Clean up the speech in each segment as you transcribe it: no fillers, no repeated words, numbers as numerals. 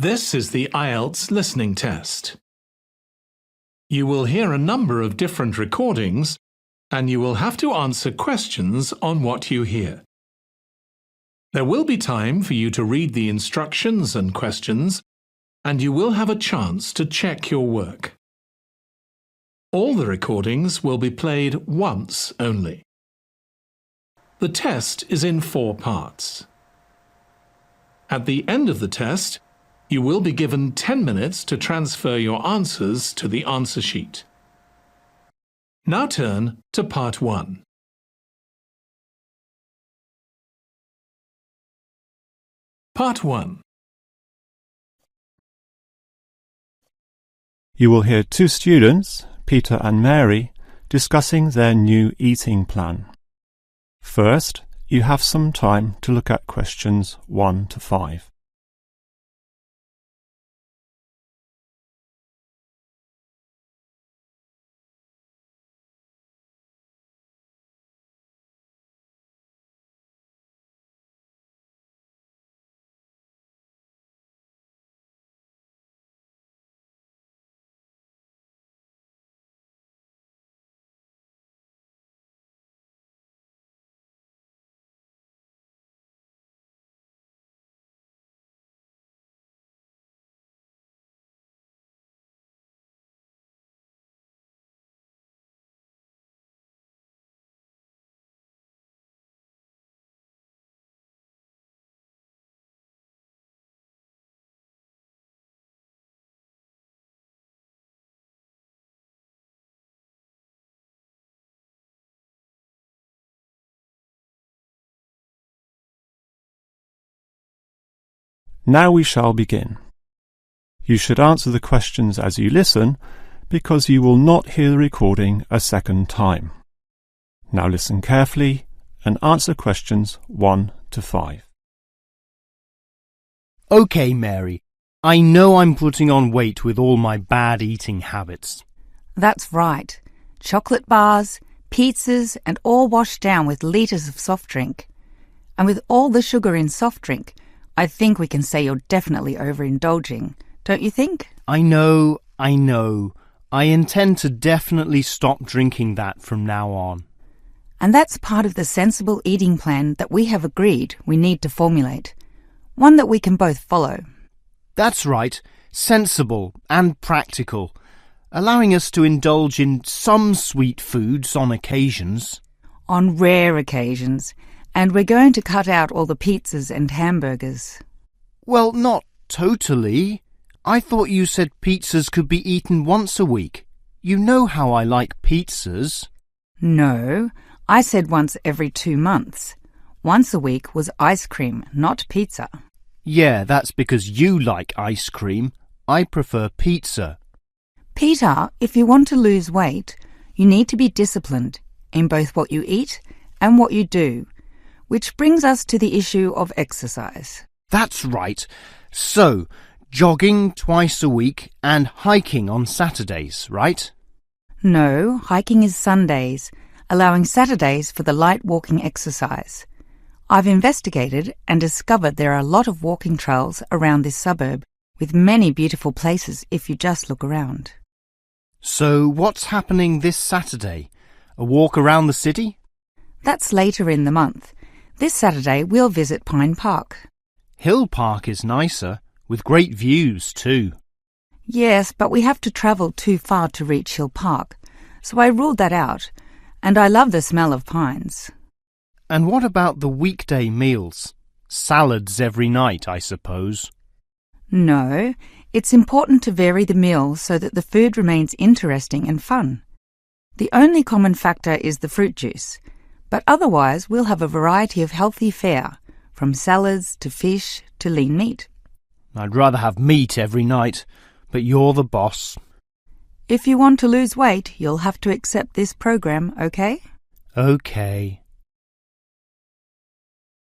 This is the Ielts listening test. You will hear a number of different recordings, and you will have to answer questions on what you hear. There will be time for you to read the instructions and questions, and you will have a chance to check your work. All the recordings will be played once only. The test is in 4 parts. At the end of the test, you will be given 10 minutes to transfer your answers to the answer sheet. Now turn to Part 1. Part 1. You will hear 2 students, Peter and Mary, discussing their new eating plan. First, you have some time to look at questions 1 to 5. Now we shall begin. You should answer the questions as you listen, because you will not hear the recording a second time. Now listen carefully and answer questions 1 to 5. OK, Mary. I know I'm putting on weight with all my bad eating habits. That's right. Chocolate bars, pizzas, and all washed down with litres of soft drink. And with all the sugar in soft drink, I think we can say you're definitely overindulging, don't you think? I know. I intend to definitely stop drinking that from now on. And that's part of the sensible eating plan that we have agreed we need to formulate. One that we can both follow. That's right. Sensible and practical. Allowing us to indulge in some sweet foods on occasions. On rare occasions. And we're going to cut out all the pizzas and hamburgers. Well, not totally. I thought you said pizzas could be eaten once a week. You know how I like pizzas. No, I said once every 2 months. Once a week was ice cream, not pizza. Yeah, that's because you like ice cream. I prefer pizza. Peter, if you want to lose weight, you need to be disciplined in both what you eat and what you do. Which brings us to the issue of exercise. That's right. So, jogging twice a week and hiking on Saturdays, right? No, hiking is Sundays, allowing Saturdays for the light walking exercise. I've investigated and discovered there are a lot of walking trails around this suburb, with many beautiful places if you just look around. So, what's happening this Saturday? A walk around the city? That's later in the month. This Saturday we'll visit Pine Park. Hill Park is nicer, with great views too. Yes, but we have to travel too far to reach Hill Park, so I ruled that out, and I love the smell of pines. And what about the weekday meals? Salads every night, I suppose. No, it's important to vary the meals so that the food remains interesting and fun. The only common factor is the fruit juice. But otherwise, we'll have a variety of healthy fare, from salads to fish to lean meat. I'd rather have meat every night, but you're the boss. If you want to lose weight, you'll have to accept this program, OK? OK.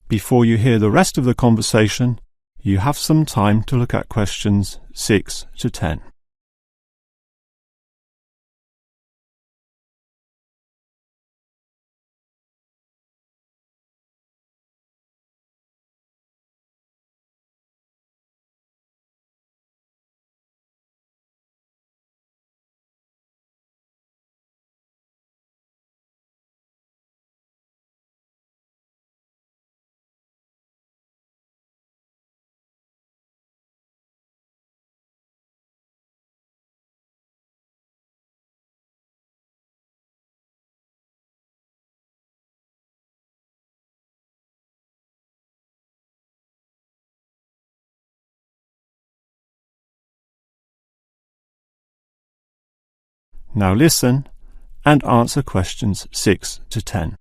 Before you hear the rest of the conversation, you have some time to look at questions 6 to 10. Now listen and answer questions 6 to 10.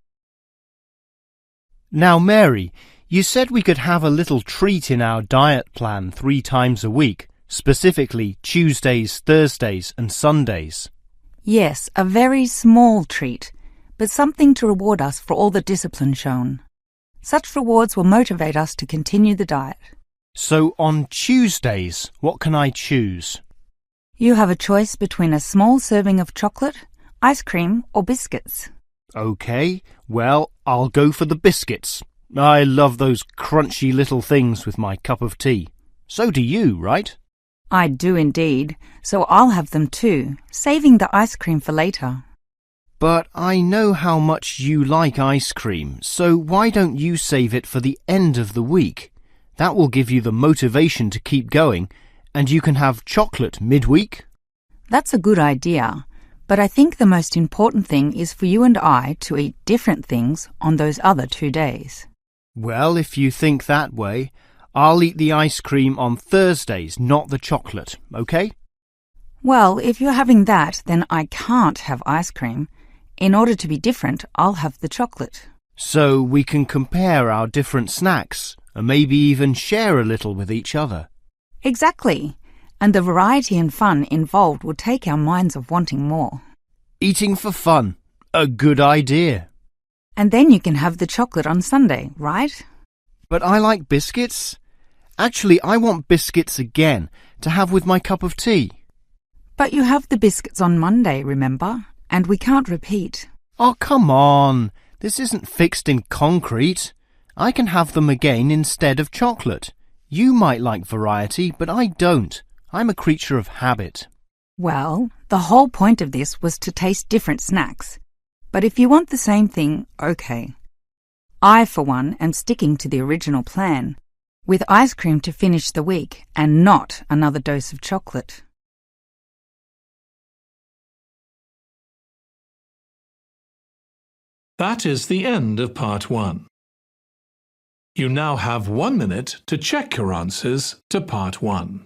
Now, Mary, you said we could have a little treat in our diet plan 3 times a week, specifically Tuesdays, Thursdays and Sundays. Yes, a very small treat, but something to reward us for all the discipline shown. Such rewards will motivate us to continue the diet. So on Tuesdays, what can I choose? You have a choice between a small serving of chocolate, ice cream or biscuits. OK, well, I'll go for the biscuits. I love those crunchy little things with my cup of tea. So do you, right? I do indeed, so I'll have them too, saving the ice cream for later. But I know how much you like ice cream, so why don't you save it for the end of the week? That will give you the motivation to keep going, and you can have chocolate midweek. That's a good idea, but I think the most important thing is for you and I to eat different things on those other 2 days. Well, if you think that way, I'll eat the ice cream on Thursdays, not the chocolate, OK? Well, if you're having that, then I can't have ice cream. In order to be different, I'll have the chocolate. So we can compare our different snacks and maybe even share a little with each other. Exactly. And the variety and fun involved will take our minds off wanting more. Eating for fun. A good idea. And then you can have the chocolate on Sunday, right? But I like biscuits. Actually, I want biscuits again to have with my cup of tea. But you have the biscuits on Monday, remember? And we can't repeat. Oh, come on. This isn't fixed in concrete. I can have them again instead of chocolate. You might like variety, but I don't. I'm a creature of habit. Well, the whole point of this was to taste different snacks. But if you want the same thing, OK. I, for one, am sticking to the original plan, with ice cream to finish the week and not another dose of chocolate. That is the end of part 1. You now have 1 minute to check your answers to part 1.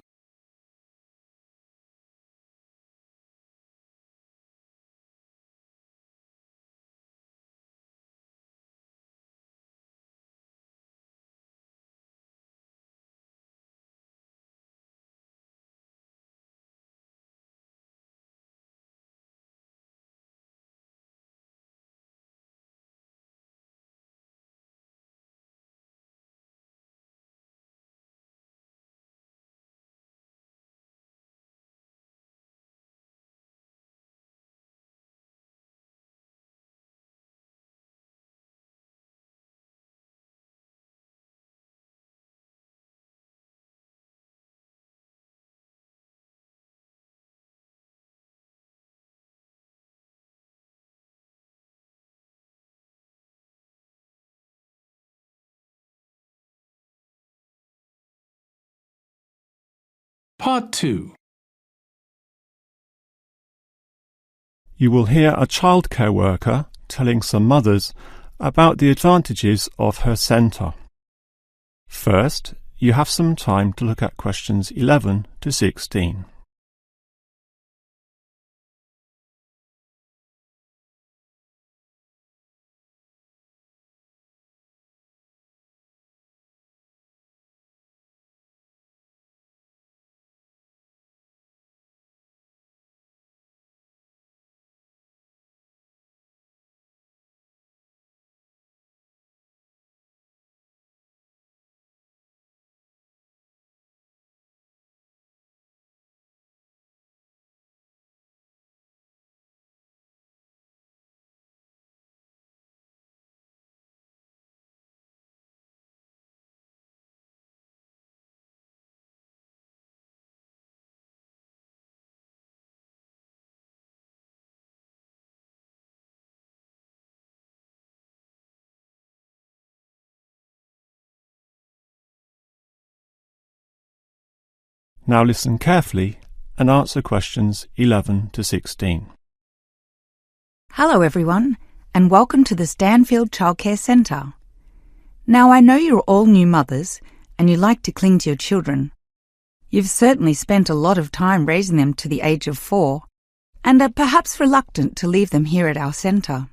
Part 2. You will hear a childcare worker telling some mothers about the advantages of her centre. First, you have some time to look at questions 11 to 16. Now listen carefully and answer questions 11 to 16. Hello everyone, and welcome to the Stanfield Childcare Centre. Now I know you're all new mothers and you like to cling to your children. You've certainly spent a lot of time raising them to the age of 4, and are perhaps reluctant to leave them here at our centre.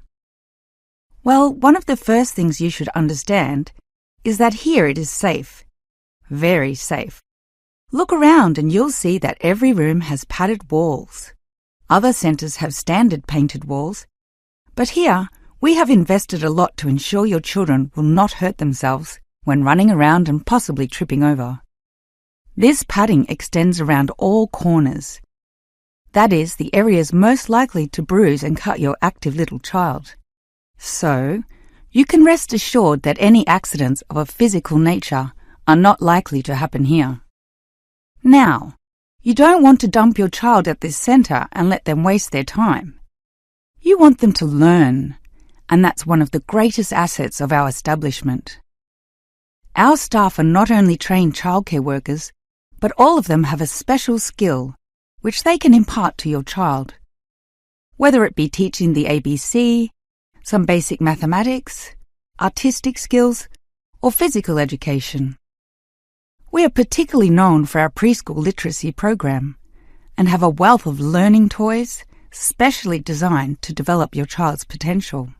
Well, one of the first things you should understand is that here it is safe. Very safe. Look around and you'll see that every room has padded walls. Other centres have standard painted walls, but here we have invested a lot to ensure your children will not hurt themselves when running around and possibly tripping over. This padding extends around all corners. That is, the areas most likely to bruise and cut your active little child. So, you can rest assured that any accidents of a physical nature are not likely to happen here. Now, you don't want to dump your child at this centre and let them waste their time. You want them to learn, and that's one of the greatest assets of our establishment. Our staff are not only trained childcare workers, but all of them have a special skill which they can impart to your child. Whether it be teaching the ABC, some basic mathematics, artistic skills, or physical education. We are particularly known for our preschool literacy program and have a wealth of learning toys specially designed to develop your child's potential.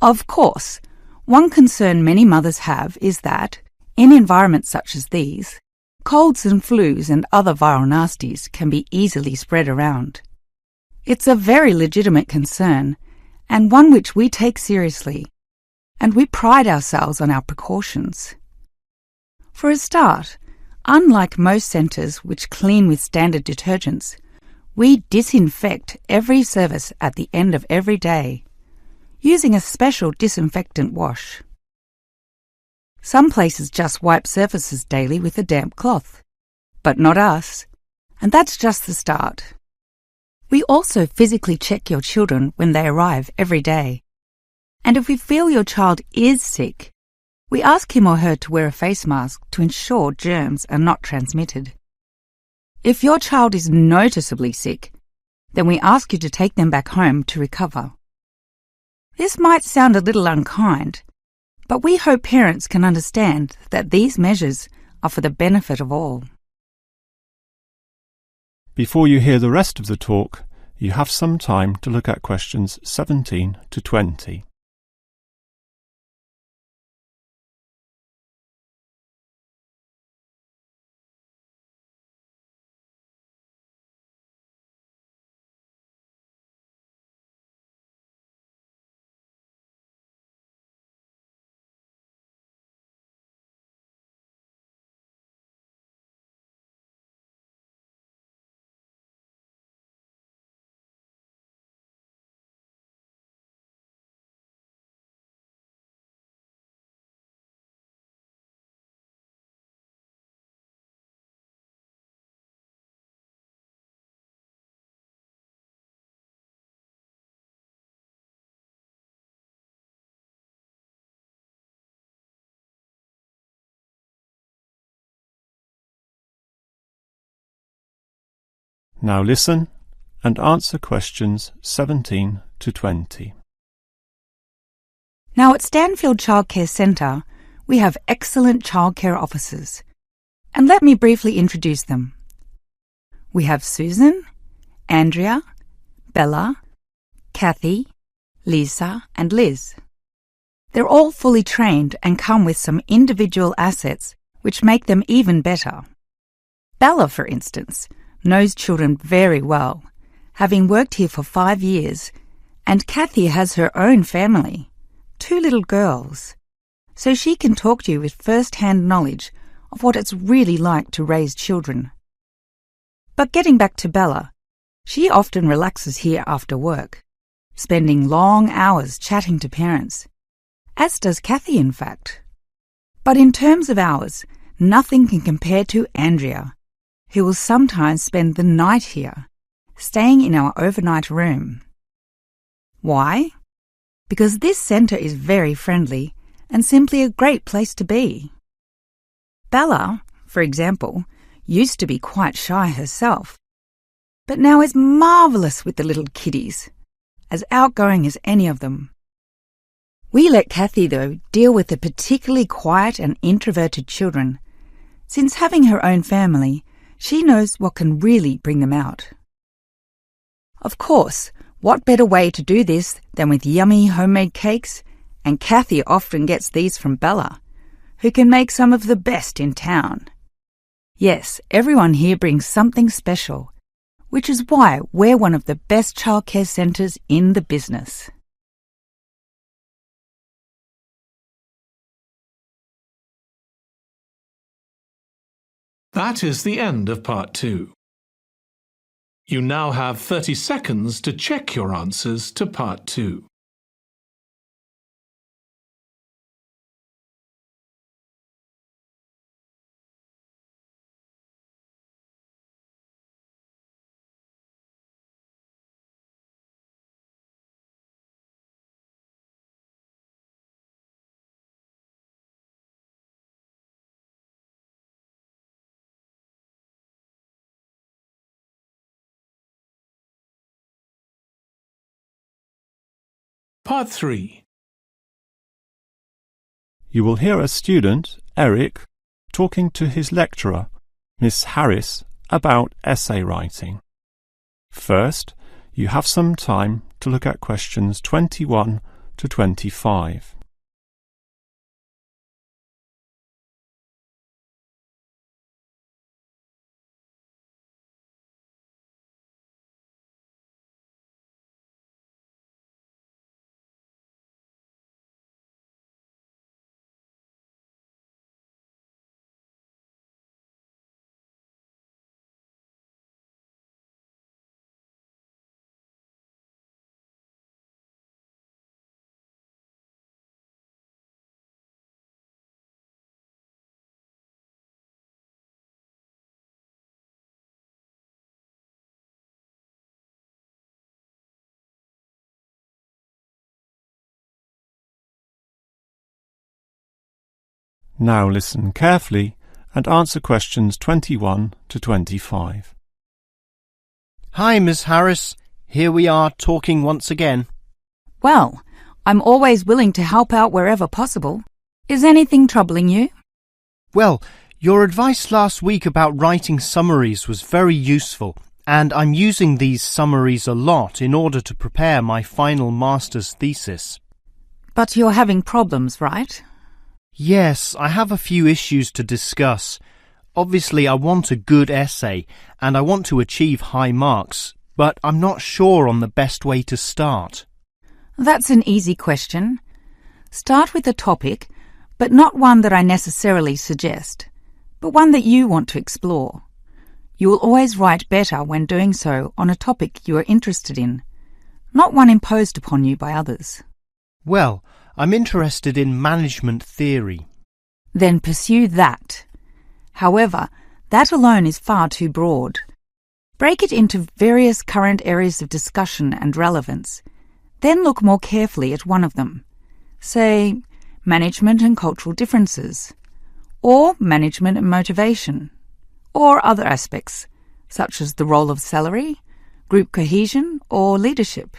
Of course, one concern many mothers have is that, in environments such as these, colds and flus and other viral nasties can be easily spread around. It's a very legitimate concern and one which we take seriously, and we pride ourselves on our precautions. For a start, unlike most centres which clean with standard detergents, we disinfect every service at the end of every day, using a special disinfectant wash. Some places just wipe surfaces daily with a damp cloth, but not us, and that's just the start. We also physically check your children when they arrive every day, and if we feel your child is sick, we ask him or her to wear a face mask to ensure germs are not transmitted. If your child is noticeably sick, then we ask you to take them back home to recover. This might sound a little unkind, but we hope parents can understand that these measures are for the benefit of all. Before you hear the rest of the talk, you have some time to look at questions 17 to 20. Now listen and answer questions 17 to 20. Now at Stanfield Childcare Centre, we have excellent childcare officers, and let me briefly introduce them. We have Susan, Andrea, Bella, Kathy, Lisa and Liz. They're all fully trained and come with some individual assets which make them even better. Bella, for instance, knows children very well, having worked here for 5 years, and Kathy has her own family, 2 little girls, so she can talk to you with first-hand knowledge of what it's really like to raise children. But getting back to Bella, she often relaxes here after work, spending long hours chatting to parents, as does Kathy in fact. But in terms of hours, nothing can compare to Andrea, who will sometimes spend the night here, staying in our overnight room. Why? Because this centre is very friendly and simply a great place to be. Bella, for example, used to be quite shy herself, but now is marvellous with the little kiddies, as outgoing as any of them. We let Kathy, though, deal with the particularly quiet and introverted children, since having her own family, she knows what can really bring them out. Of course, what better way to do this than with yummy homemade cakes? And Kathy often gets these from Bella, who can make some of the best in town. Yes, everyone here brings something special, which is why we're one of the best childcare centres in the business. That is the end of part 2. You now have 30 seconds to check your answers to part 2. Part 3. You will hear a student, Eric, talking to his lecturer, Miss Harris, about essay writing. First, you have some time to look at questions 21 to 25. Now listen carefully and answer questions 21 to 25. Hi, Miss Harris. Here we are talking once again. Well, I'm always willing to help out wherever possible. Is anything troubling you? Well, your advice last week about writing summaries was very useful, and I'm using these summaries a lot in order to prepare my final master's thesis. But you're having problems, right? Yes, I have a few issues to discuss. Obviously, I want a good essay, and I want to achieve high marks, but I'm not sure on the best way to start. That's an easy question. Start with a topic, but not one that I necessarily suggest, but one that you want to explore. You will always write better when doing so on a topic you are interested in, not one imposed upon you by others. Well, I'm interested in management theory. Then pursue that. However, that alone is far too broad. Break it into various current areas of discussion and relevance. Then look more carefully at one of them. Say, management and cultural differences, or management and motivation, or other aspects, such as the role of salary, group cohesion, or leadership.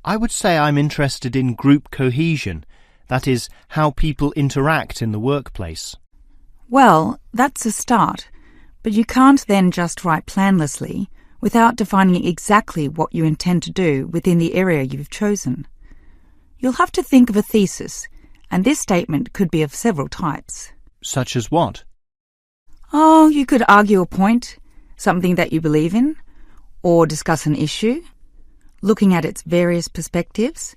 I would say I'm interested in group cohesion, that is, how people interact in the workplace. Well, that's a start, but you can't then just write planlessly without defining exactly what you intend to do within the area you've chosen. You'll have to think of a thesis, and this statement could be of several types. Such as what? Oh, you could argue a point, something that you believe in, or discuss an issue, looking at its various perspectives,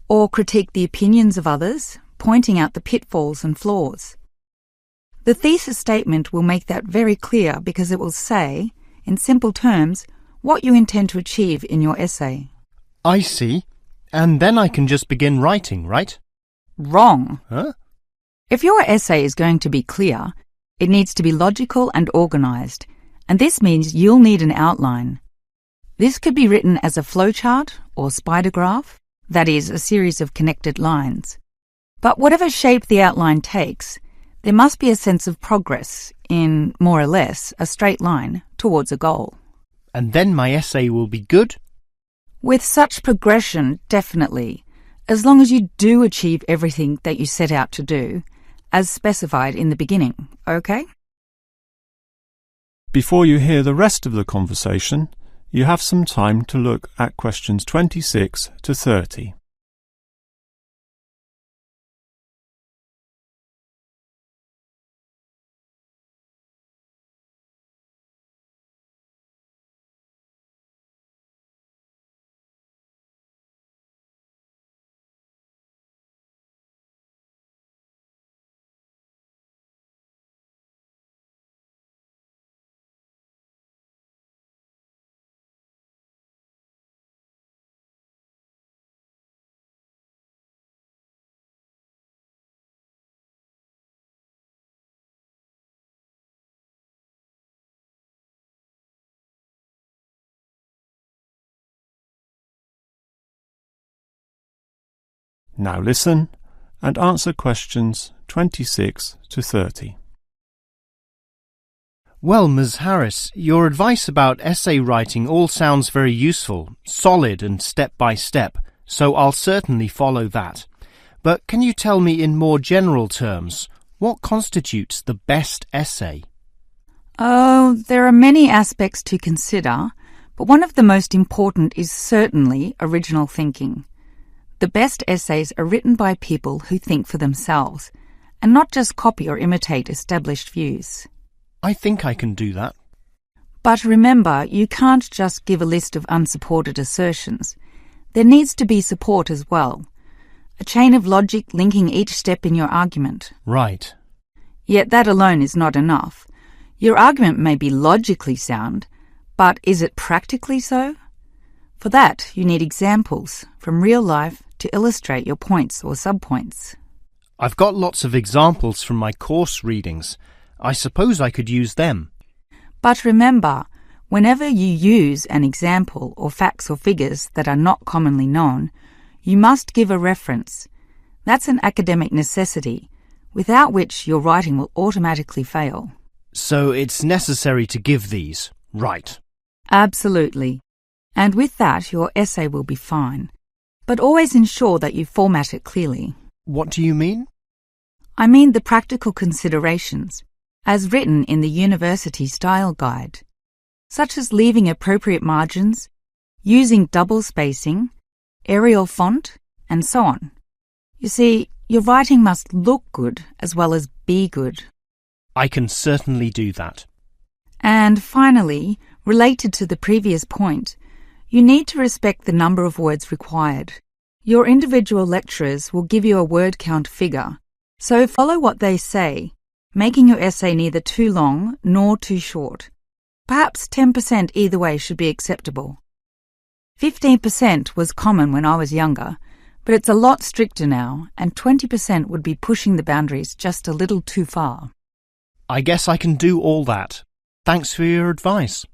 or critique the opinions of others, pointing out the pitfalls and flaws. The thesis statement will make that very clear because it will say, in simple terms, what you intend to achieve in your essay. I see. And then I can just begin writing, right? Wrong. Huh? If your essay is going to be clear, it needs to be logical and organised, and this means you'll need an outline. This could be written as a flowchart or spider graph, that is, a series of connected lines. But whatever shape the outline takes, there must be a sense of progress in, more or less, a straight line towards a goal. And then my essay will be good? With such progression, definitely, as long as you do achieve everything that you set out to do, as specified in the beginning, okay? Before you hear the rest of the conversation, you have some time to look at questions 26 to 30. Now listen and answer questions 26 to 30. Well, Ms. Harris, your advice about essay writing all sounds very useful, solid and step by step, so I'll certainly follow that. But can you tell me in more general terms, what constitutes the best essay? Oh, there are many aspects to consider, but one of the most important is certainly original thinking. The best essays are written by people who think for themselves, and not just copy or imitate established views. I think I can do that. But remember, you can't just give a list of unsupported assertions. There needs to be support as well. A chain of logic linking each step in your argument. Right. Yet that alone is not enough. Your argument may be logically sound, but is it practically so? For that, you need examples from real life to illustrate your points or subpoints. I've got lots of examples from my course readings. I suppose I could use them. But remember, whenever you use an example or facts or figures that are not commonly known, you must give a reference. That's an academic necessity, without which your writing will automatically fail. So it's necessary to give these, right? Absolutely. And with that, your essay will be fine. But always ensure that you format it clearly. What do you mean? I mean the practical considerations, as written in the University Style Guide, such as leaving appropriate margins, using double spacing, Arial font, and so on. You see, your writing must look good as well as be good. I can certainly do that. And finally, related to the previous point, you need to respect the number of words required. Your individual lecturers will give you a word count figure, so follow what they say, making your essay neither too long nor too short. Perhaps 10% either way should be acceptable. 15% was common when I was younger, but it's a lot stricter now, and 20% would be pushing the boundaries just a little too far. I guess I can do all that. Thanks for your advice.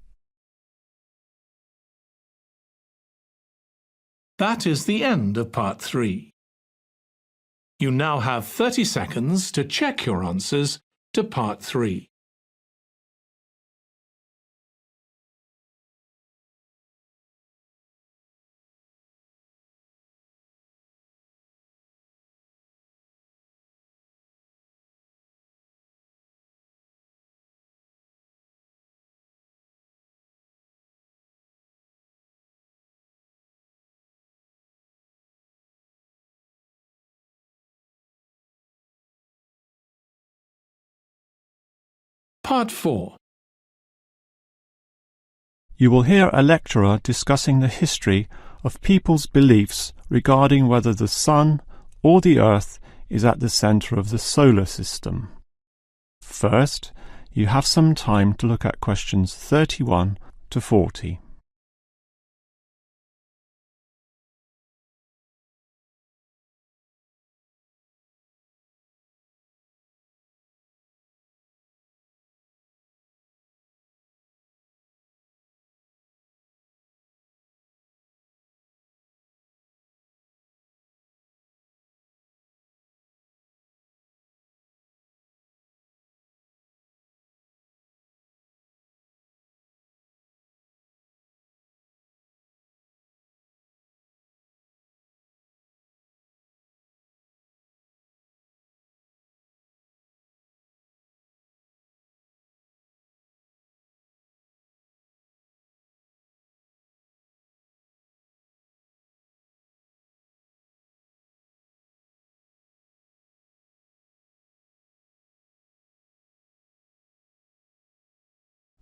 That is the end of part 3. You now have 30 seconds to check your answers to part 3. Part 4. You will hear a lecturer discussing the history of people's beliefs regarding whether the Sun or the Earth is at the centre of the solar system. First, you have some time to look at questions 31 to 40.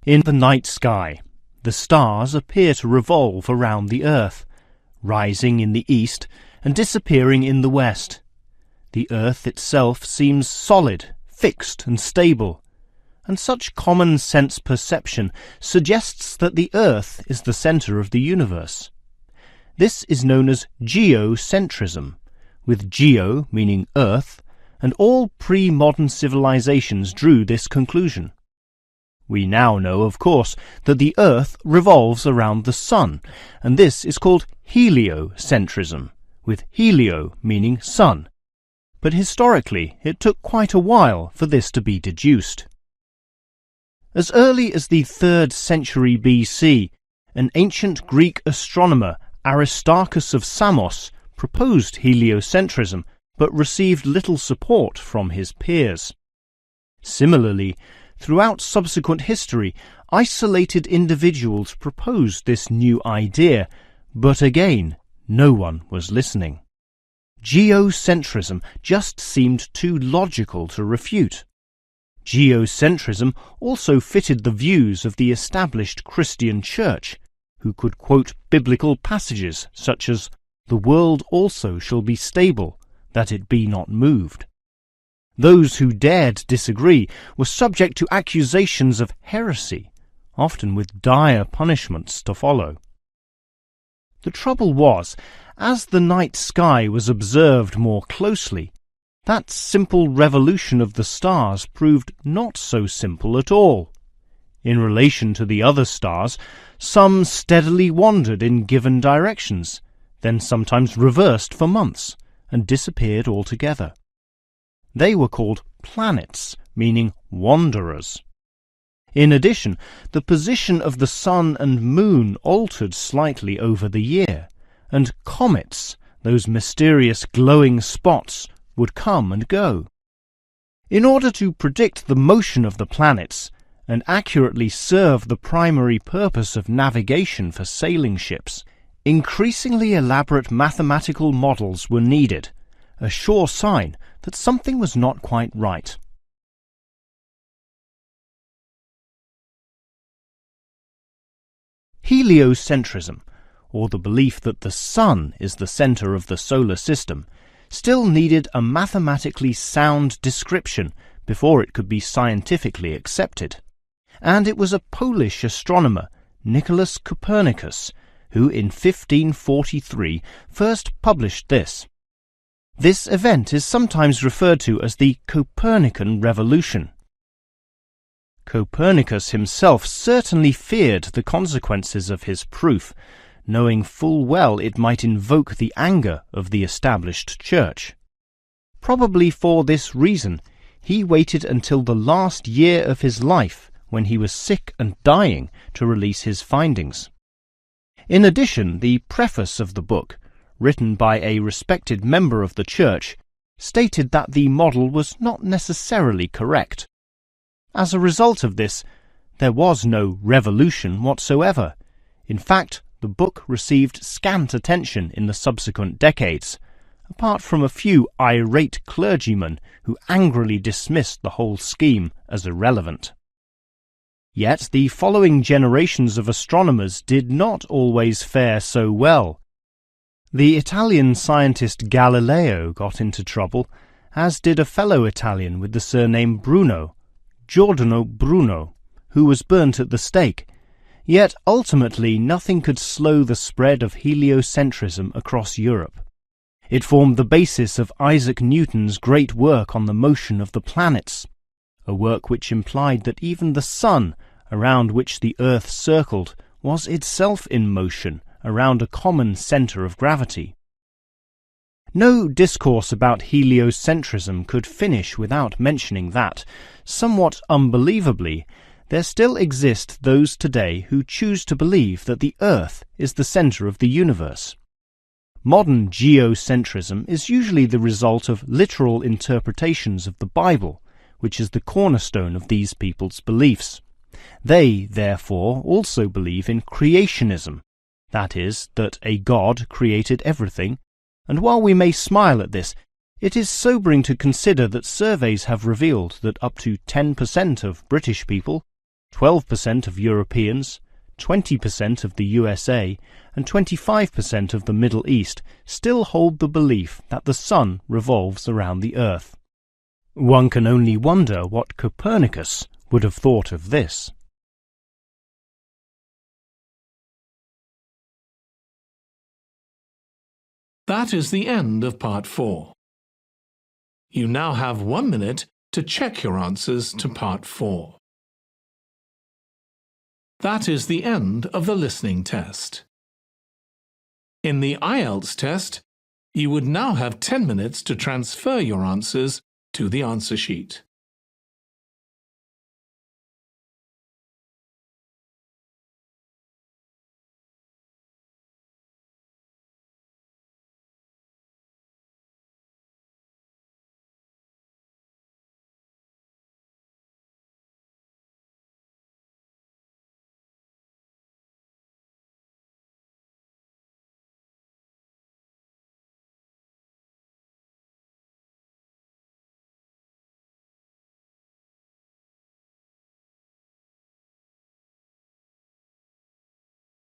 In the night sky, the stars appear to revolve around the earth, rising in the east and disappearing in the west. The earth itself seems solid, fixed and stable, and such common-sense perception suggests that the earth is the centre of the universe. This is known as geocentrism, with geo meaning earth, and all pre-modern civilizations drew this conclusion. We now know, of course, that the earth revolves around the sun, and this is called heliocentrism, with helio meaning sun. But historically, it took quite a while for this to be deduced. As early as the 3rd century BC, an ancient Greek astronomer, Aristarchus of Samos, proposed heliocentrism, but received little support from his peers. Similarly, throughout subsequent history, isolated individuals proposed this new idea, but again, no one was listening. Geocentrism just seemed too logical to refute. Geocentrism also fitted the views of the established Christian Church, who could quote biblical passages such as, "The world also shall be stable, that it be not moved." Those who dared disagree were subject to accusations of heresy, often with dire punishments to follow. The trouble was, as the night sky was observed more closely, that simple revolution of the stars proved not so simple at all. In relation to the other stars, some steadily wandered in given directions, then sometimes reversed for months, and disappeared altogether. They were called planets, meaning wanderers. In addition, the position of the sun and moon altered slightly over the year, and comets, those mysterious glowing spots, would come and go. In order to predict the motion of the planets and accurately serve the primary purpose of navigation for sailing ships, increasingly elaborate mathematical models were needed, a sure sign that something was not quite right. Heliocentrism, or the belief that the sun is the centre of the solar system, still needed a mathematically sound description before it could be scientifically accepted. And it was a Polish astronomer, Nicholas Copernicus, who in 1543 first published this. This event is sometimes referred to as the Copernican Revolution. Copernicus himself certainly feared the consequences of his proof, knowing full well it might invoke the anger of the established church. Probably for this reason, he waited until the last year of his life, when he was sick and dying, to release his findings. In addition, the preface of the book, written by a respected member of the church, stated that the model was not necessarily correct. As a result of this, there was no revolution whatsoever. In fact, the book received scant attention in the subsequent decades, apart from a few irate clergymen who angrily dismissed the whole scheme as irrelevant. Yet the following generations of astronomers did not always fare so well. The Italian scientist Galileo got into trouble, as did a fellow Italian with the surname Bruno, Giordano Bruno, who was burnt at the stake. Yet ultimately nothing could slow the spread of heliocentrism across Europe. It formed the basis of Isaac Newton's great work on the motion of the planets, a work which implied that even the sun, around which the earth circled, was itself in motion around a common centre of gravity. No discourse about heliocentrism could finish without mentioning that, somewhat unbelievably, there still exist those today who choose to believe that the earth is the centre of the universe. Modern geocentrism is usually the result of literal interpretations of the Bible, which is the cornerstone of these people's beliefs. They, therefore, also believe in creationism, that is, that a God created everything, and while we may smile at this, it is sobering to consider that surveys have revealed that up to 10% of British people 12% of Europeans, 20% of the USA, and 25% of the Middle East still hold the belief that the sun revolves around the Earth. One can only wonder what Copernicus would have thought of this. That is the end of Part 4. You now have 1 minute to check your answers to Part 4. That is the end of the listening test. In the Ielts test, you would now have 10 minutes to transfer your answers to the answer sheet.